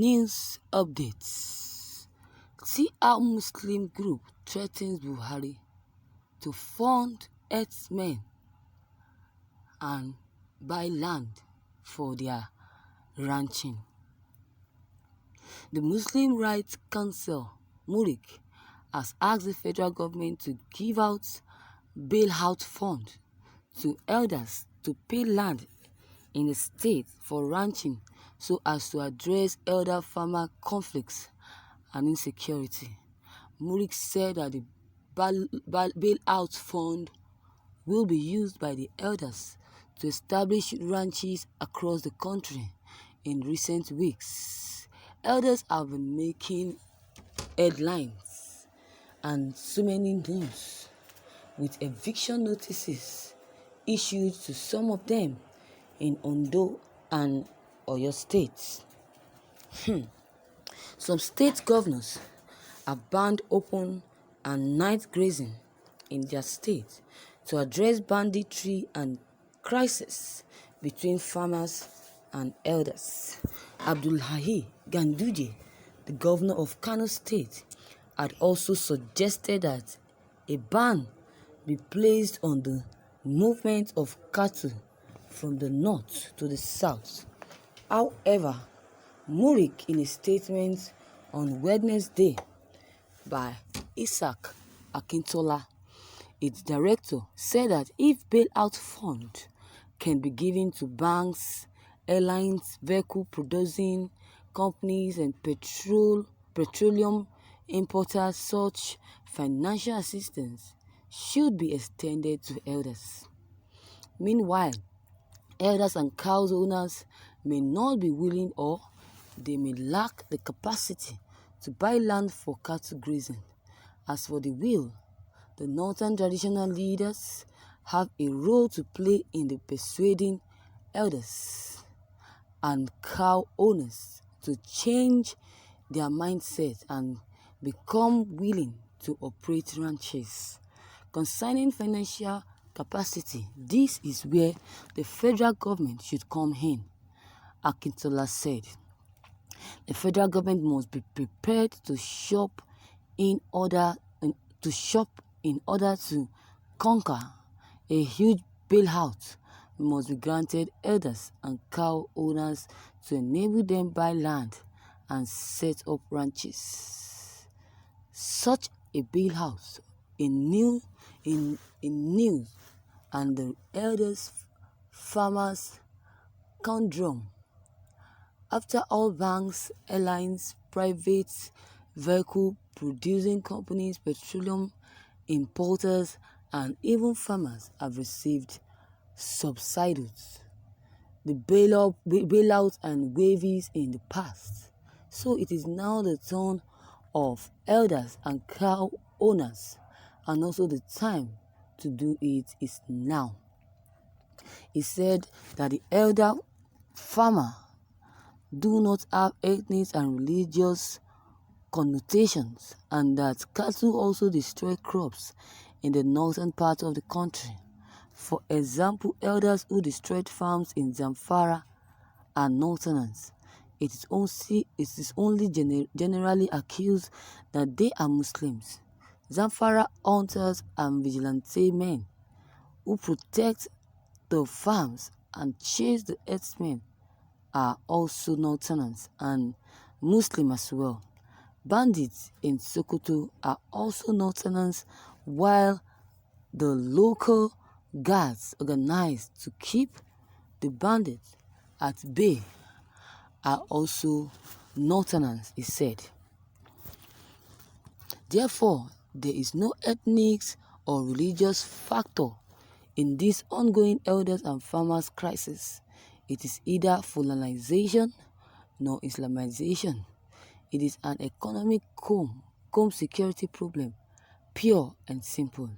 News updates. See how Muslim group threatens Buhari to fund herdsmen and buy land for their ranching. The Muslim Rights Council, Muric, has asked the federal government to give out bailout fund to elders to pay land in the state for ranching so as to address elder-farmer conflicts and insecurity. Muric said that the bailout fund will be used by the elders to establish ranches across the country. In recent weeks, elders have been making headlines and so many news with eviction notices issued to some of them in Ondo and Oyo states. Some state governors have banned open and night grazing in their state to address banditry and crisis between farmers and elders. Abdullahi Ganduje, the governor of Kano State, had also suggested that a ban be placed on the movement of cattle from the north to the south. However, Muric, in a statement on Wednesday by Isaac Akintola, its director, said that if bailout fund can be given to banks, airlines, vehicle-producing companies, and petroleum importers, such financial assistance should be extended to elders. Meanwhile, elders and cow owners may not be willing, or they may lack the capacity to buy land for cattle grazing. As for the will, the northern traditional leaders have a role to play in the persuading elders and cow owners to change their mindset and become willing to operate ranches. Concerning financial capacity, this is where the federal government should come in, Akintola said. The federal government must be prepared to shop in order to conquer. A huge bailout must be granted elders and cow owners to enable them buy land and set up ranches. Such a bailout in news and the elders farmers conundrum. After all, banks, airlines, private vehicle producing companies, petroleum importers, and even farmers have received subsidies, the bailout and waivers in the past. So it is now the turn of elders and cow owners, and also the time to do it is now. He said that the elder farmer do not have ethnic and religious connotations, and that cattle also destroy crops in the northern part of the country. For example, elders who destroyed farms in Zamfara are northerners. It is only generally accused that they are Muslims. Zamfara hunters and vigilante men who protect the farms and chase the herdsmen are also northerners and Muslim as well. Bandits in Sokoto are also northerners, while the local guards organized to keep the bandits at bay are also northerners, he said. Therefore, there is no ethnic or religious factor in this ongoing elders and farmers crisis. It is either Fulanization nor Islamization. It is an economic comb security problem, pure and simple.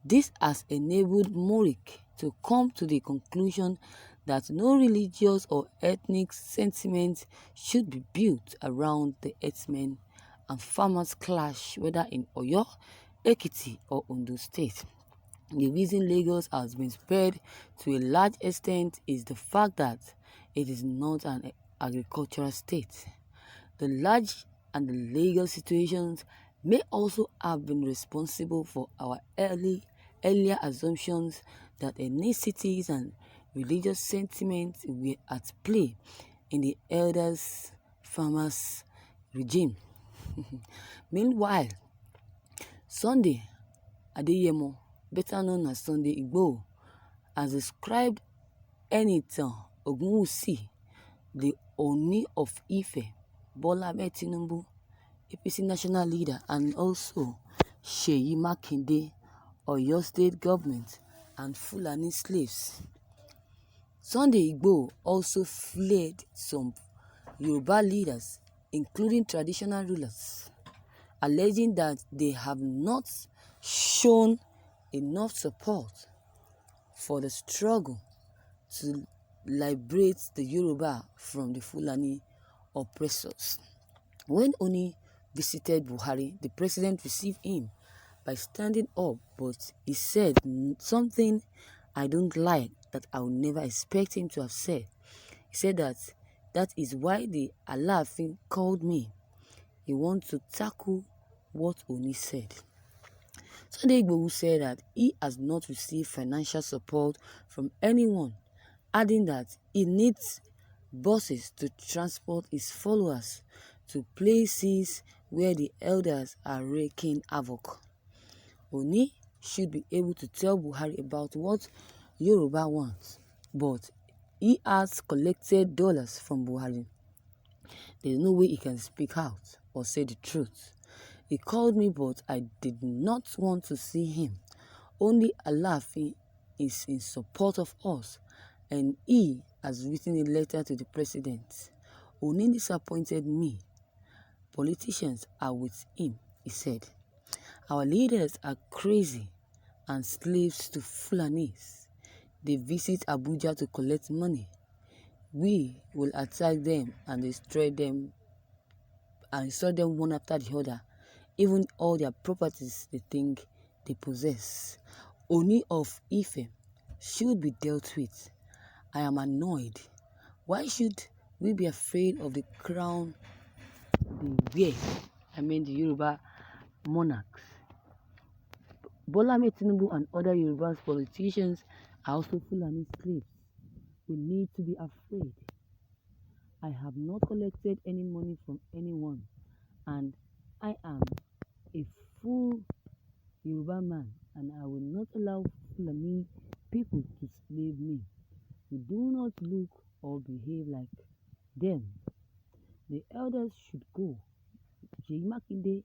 This has enabled Muric to come to the conclusion that no religious or ethnic sentiment should be built around the herdsmen and farmers clash, whether in Oyo, Ekiti, or Ondo State. The reason Lagos has been spared to a large extent is the fact that it is not an agricultural state. The large and the legal situations may also have been responsible for our earlier assumptions that ethnicities and religious sentiments were at play in the elders farmers regime. Meanwhile, Sunday Adeyemo, better known as Sunday Igboho, has described Enitan Ogunwusi, the Oni of Ife, Bola Ahmed Tinubu, APC national leader, and also Seyi Makinde, Oyo state government, and Fulani slaves. Sunday Igboho also flared some Yoruba leaders, including traditional rulers, alleging that they have not shown enough support for the struggle to liberate the Yoruba from the Fulani oppressors. When Oni visited Buhari, the president received him by standing up, but he said something I don't like that I would never expect him to have said. He said that is why the Alaafin called me. He wants to tackle what Oni said. Sunday Igboho said that he has not received financial support from anyone, adding that he needs buses to transport his followers to places where the elders are wreaking havoc. Oni should be able to tell Buhari about what Yoruba wants, but he has collected dollars from Buhari. There is no way he can speak out or say the truth. He called me, but I did not want to see him. Only Alaafin is in support of us, and he has written a letter to the president. Oni disappointed me. Politicians are with him, he said. Our leaders are crazy and slaves to Fulanis. They visit Abuja to collect money. We will attack them and destroy them one after the other, even all their properties they think they possess. Oni of Ife should be dealt with. I am annoyed. Why should we be afraid of the crown they wear? The Yoruba monarchs. Bola Ahmed Tinubu and other Yoruba politicians are also Fulani slaves. We need to be afraid. I have not collected any money from anyone, and I am a full Yoruba man, and I will not allow Fulani people to slave me. We do not look or behave like them. The elders should go. Seyi Makinde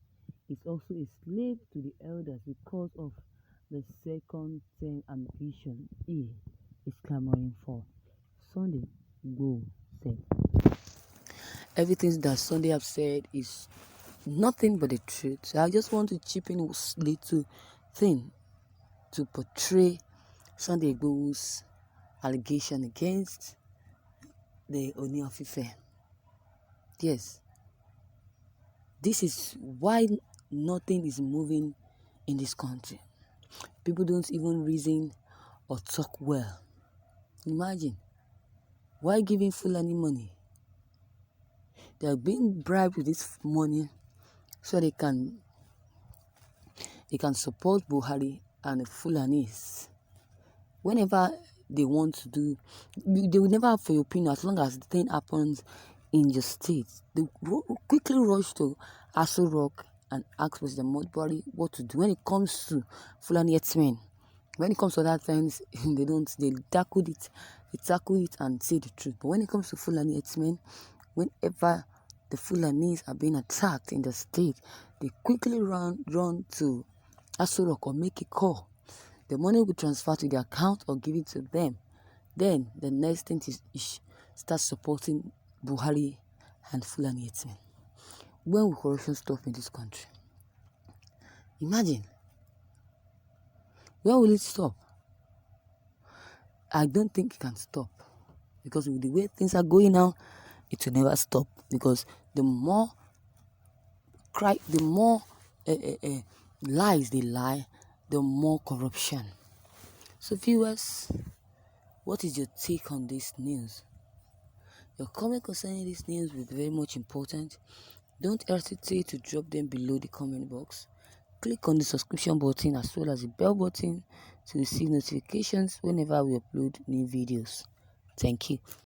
is also a slave to the elders because of the second term ambition he is clamoring for. Sunday Igboho said. Everything that Sunday have said is nothing but the truth. So I just want to chip in a little thing to portray Sunday Igboho's allegation against the Oni of Ife. Yes, this is why nothing is moving in this country. People don't even reason or talk well. Imagine, why giving Fulani money? They are being bribed with this money so they can support Buhari and the Fulanis. Whenever they want to do, they will never have for your opinion as long as the thing happens in your state. They quickly rush to Aso Rock and ask President Buhari what to do. When it comes to Fulani herdsmen, when it comes to other things, they tackle it and say the truth. But when it comes to Fulani herdsmen, whenever the Fulanis are being attacked in the state, they quickly run to Aso Rock or make a call. The money will be transferred to their account or give it to them. Then the next thing is start supporting Buhari and Fulani herdsmen. When will corruption stop in this country? Imagine. When will it stop? I don't think it can stop, because with the way things are going now, it will never stop. Because the more lies they lie, the more corruption. So viewers, what is your take on this news? Your comment concerning this news will be very much important. Don't hesitate to drop them below the comment box. Click on the subscription button as well as the bell button to receive notifications whenever we upload new videos. Thank you.